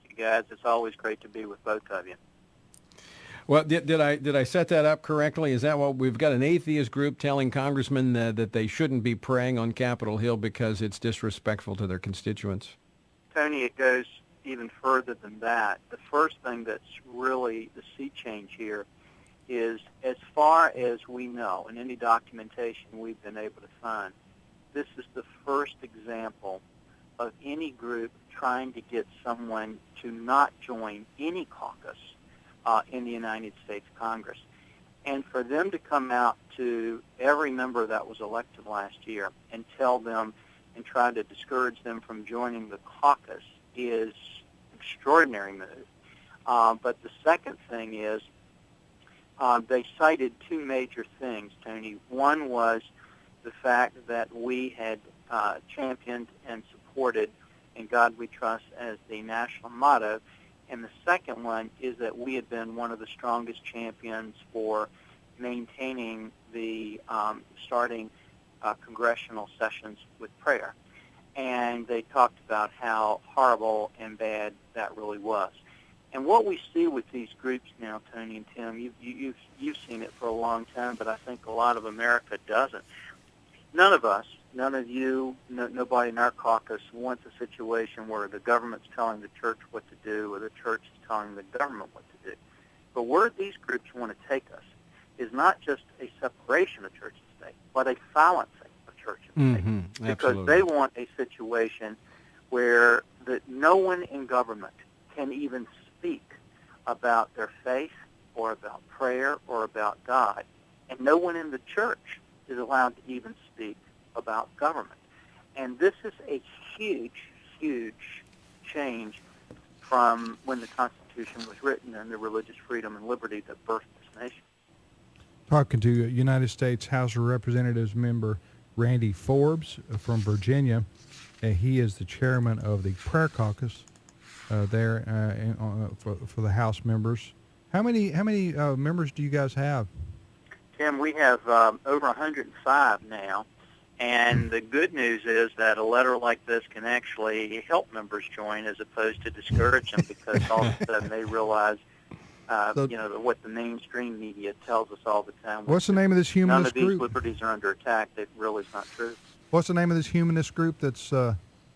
Thank you, guys. It's always great to be with both of you. Well, did I set that up correctly? Is that what we've got? An atheist group telling congressmen that they shouldn't be praying on Capitol Hill because it's disrespectful to their constituents? Tony, it goes even further than that. The first thing that's really the sea change here is, as far as we know, in any documentation we've been able to find, this is the first example of any group trying to get someone to not join any caucus in the United States Congress. And for them to come out to every member that was elected last year and tell them and try to discourage them from joining the caucus is extraordinary move. But the second thing is they cited two major things, Tony. One was the fact that we had championed and supported "In God We Trust" as the national motto. And the second one is that we had been one of the strongest champions for maintaining the starting congressional sessions with prayer. And they talked about how horrible and bad that really was. And what we see with these groups now, Tony and Tim, you've seen it for a long time, but I think a lot of America doesn't. None of us, none of you, nobody in our caucus wants a situation where the government's telling the church what to do or the church is telling the government what to do. But where these groups want to take us is not just a separation of church and state, but a silencing of church and state. Because they want a situation where no one in government can even speak about their faith or about prayer or about God. And no one in the church is allowed to even speak about government. And this is a huge, huge change from when the Constitution was written and the religious freedom and liberty that birthed this nation. Talking to United States House of Representatives member Randy Forbes from Virginia. He is the chairman of the prayer caucus there for the House members. How many members do you guys have? Tim, we have over 105 now, and the good news is that a letter like this can actually help members join as opposed to discourage them, because all of a sudden they realize, what the mainstream media tells us all the time. What's the name of this humanist group? None of these liberties are under attack. That really is not true. What's the name of this humanist group that's...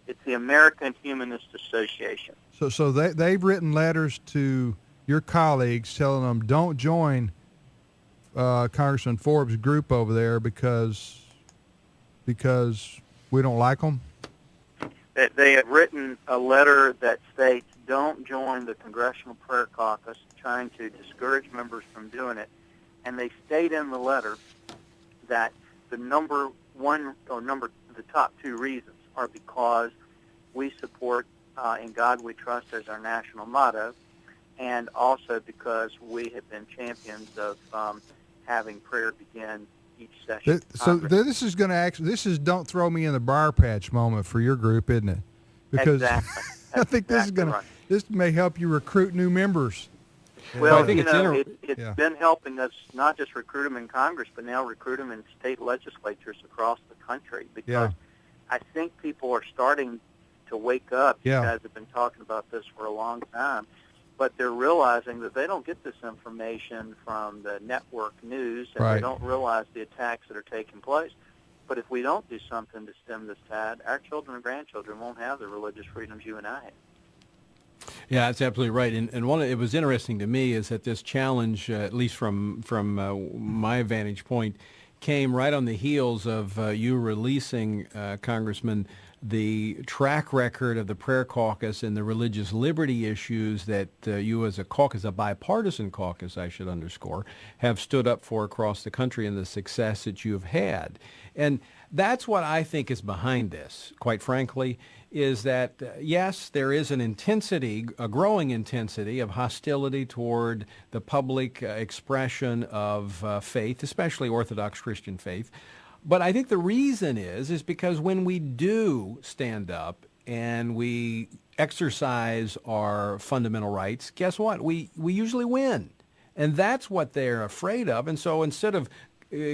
It's the American Humanist Association. So they've written letters to your colleagues telling them don't join Congressman Forbes' group over there because we don't like them? They have written a letter that states don't join the Congressional Prayer Caucus, trying to discourage members from doing it. And they state in the letter that the top two reasons are because we support "In God We Trust" as our national motto, and also because we have been champions of having prayer begin each session. So this is going to this is don't throw me in the briar patch moment for your group, isn't it? Because exactly. I think this is going to this may help you recruit new members. Well, I think it's been helping us not just recruit them in Congress, but now recruit them in state legislatures across the country, because I think people are starting to wake up. You guys have been talking about this for a long time, but they're realizing that they don't get this information from the network news, and they don't realize the attacks that are taking place. But if we don't do something to stem this tide, our children and grandchildren won't have the religious freedoms you and I have. Yeah, that's absolutely right. And it was interesting to me is that this challenge, at least from my vantage point, came right on the heels of you releasing, Congressman, the track record of the prayer caucus and the religious liberty issues that you as a caucus, a bipartisan caucus, I should underscore, have stood up for across the country, and the success that you've had. And that's what I think is behind this, quite frankly, is that, yes, there is an intensity, a growing intensity of hostility toward the public expression of faith, especially Orthodox Christian faith. But I think the reason is because when we do stand up and we exercise our fundamental rights, guess what? We usually win. And that's what they're afraid of. And so instead of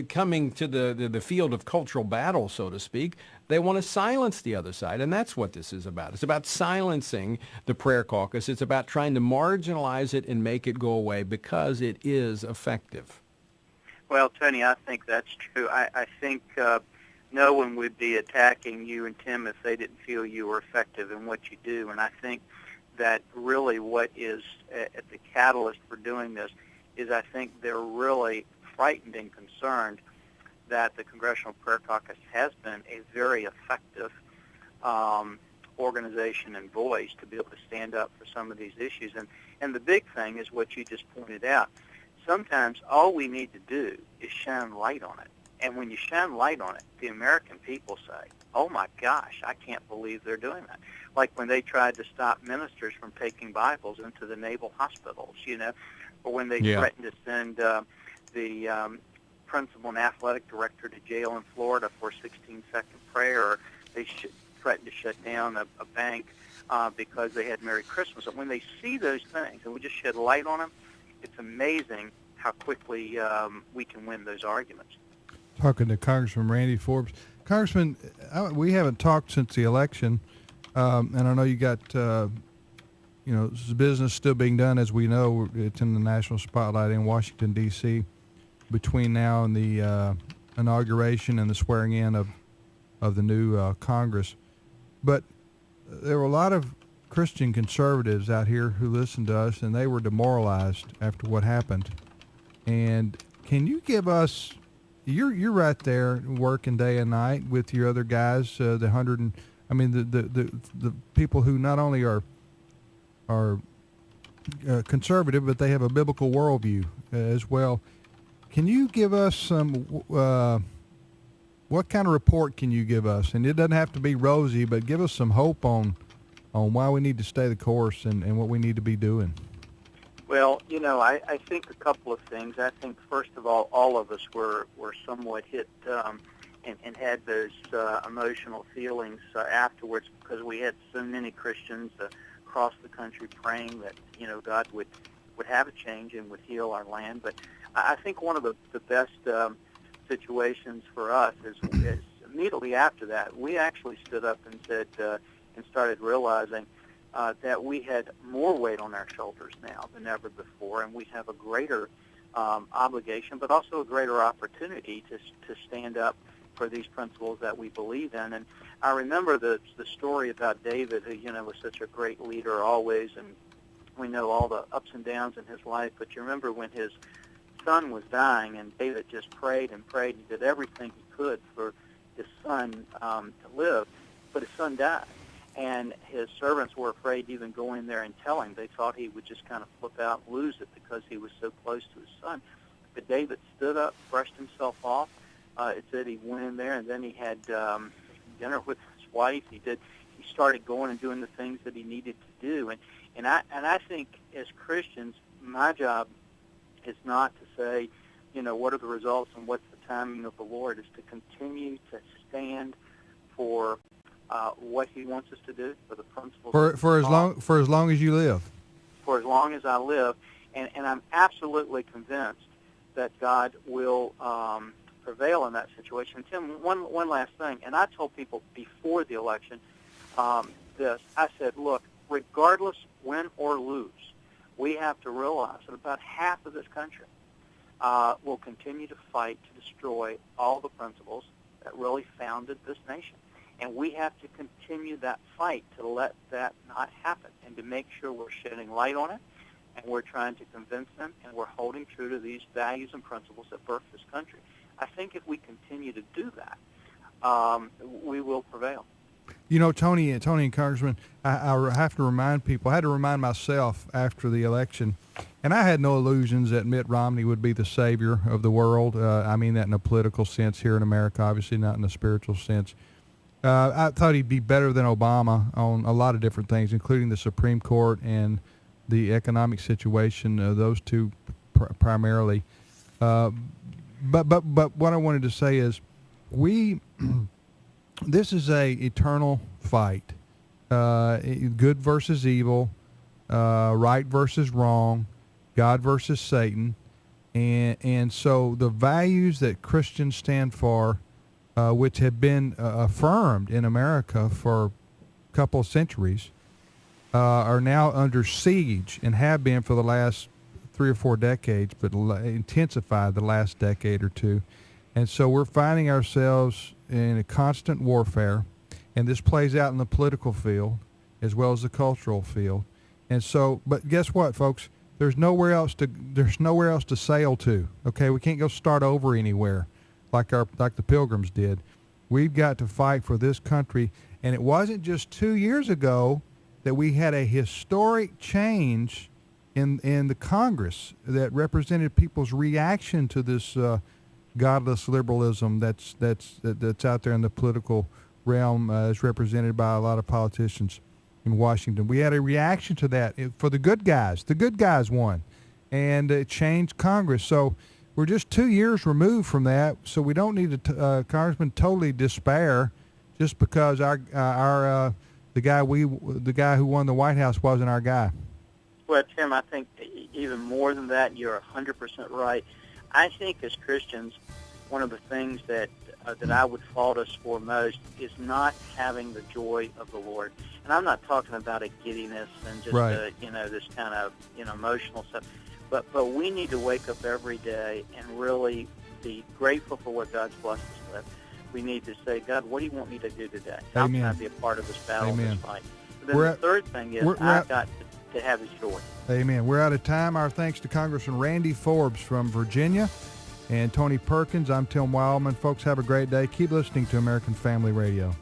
coming to the field of cultural battle, so to speak. They want to silence the other side, and that's what this is about. It's about silencing the prayer caucus. It's about trying to marginalize it and make it go away because it is effective. Well, Tony, I think that's true. I think no one would be attacking you and Tim if they didn't feel you were effective in what you do. And I think that really what is at the catalyst for doing this is I think they're really frightened and concerned that the Congressional Prayer Caucus has been a very effective organization and voice to be able to stand up for some of these issues. And the big thing is what you just pointed out. Sometimes all we need to do is shine light on it. And when you shine light on it, the American people say, oh my gosh, I can't believe they're doing that. Like when they tried to stop ministers from taking Bibles into the naval hospitals, or when they threatened to send the principal and athletic director to jail in Florida for a 16-second prayer, or they threatened to shut down a bank because they had Merry Christmas. And when they see those things, and we just shed light on them, it's amazing how quickly we can win those arguments. Talking to Congressman Randy Forbes. Congressman, we haven't talked since the election, and I know you got, business still being done. As we know, it's in the national spotlight in Washington, D.C., between now and the inauguration and the swearing in of the new Congress. But there were a lot of Christian conservatives out here who listened to us, and they were demoralized after what happened. And can you give us, you're right there working day and night with your other guys, the people who not only are conservative, but they have a biblical worldview as well. Can you give us some, what kind of report can you give us? And it doesn't have to be rosy, but give us some hope on why we need to stay the course and what we need to be doing. Well, I think a couple of things. I think, first of all of us were somewhat hit and had those emotional feelings afterwards because we had so many Christians across the country praying that, God would have a change and would heal our land. But I think one of the best situations for us is immediately after that, we actually stood up and said and started realizing that we had more weight on our shoulders now than ever before, and we have a greater obligation, but also a greater opportunity to stand up for these principles that we believe in. And I remember the story about David, who was such a great leader always, and we know all the ups and downs in his life. But you remember when his son was dying, and David just prayed and prayed and did everything he could for his son to live, but his son died. And his servants were afraid to even go in there and tell him. They thought he would just kind of flip out and lose it because he was so close to his son. But David stood up, brushed himself off. It said he went in there, and then he had dinner with his wife. He started going and doing the things that he needed to do. And I think as Christians, my job is not to say, what are the results and what's the timing of the Lord. Is to continue to stand for what He wants us to do, for the principles. For as long as you live. For as long as I live, and I'm absolutely convinced that God will prevail in that situation. Tim, one last thing, and I told people before the election this. I said, look, regardless win or lose, we have to realize that about half of this country will continue to fight to destroy all the principles that really founded this nation. And we have to continue that fight to let that not happen and to make sure we're shedding light on it, and we're trying to convince them, and we're holding true to these values and principles that birthed this country. I think if we continue to do that, we will prevail. Tony and Congressman, I have to remind people, I had to remind myself after the election, and I had no illusions that Mitt Romney would be the savior of the world. I mean that in a political sense here in America, obviously not in a spiritual sense. I thought he'd be better than Obama on a lot of different things, including the Supreme Court and the economic situation, those two primarily. But what I wanted to say is this is a eternal fight, good versus evil, right versus wrong, God versus Satan. And so the values that Christians stand for, which have been affirmed in America for a couple of centuries, are now under siege and have been for the last 3 or 4 decades, but intensified the last decade or two. And so we're finding ourselves in a constant warfare, and this plays out in the political field as well as the cultural field. And so, but guess what, folks? There's nowhere else to sail to. Okay, we can't go start over anywhere like the Pilgrims did. We've got to fight for this country. And it wasn't just 2 years ago that we had a historic change in the Congress that represented people's reaction to this godless liberalism that's out there in the political realm, as represented by a lot of politicians in Washington. We had a reaction to that for the good guys. The good guys won, and it changed Congress. So we're just 2 years removed from that. So we don't need to, Congressman, totally despair just because the guy who won the White House wasn't our guy. Well, Tim, I think even more than that, you're 100% right. I think as Christians, one of the things that I would fault us for most is not having the joy of the Lord. And I'm not talking about a giddiness and just right. This kind of emotional stuff. But we need to wake up every day and really be grateful for what God's blessed us with. We need to say, God, what do you want me to do today? How Amen. can I be a part of this battle, Amen. this fight? But then the third thing is I've got to have His joy. Amen. We're out of time. Our thanks to Congressman Randy Forbes from Virginia and Tony Perkins. I'm Tim Wildman. Folks, have a great day. Keep listening to American Family Radio.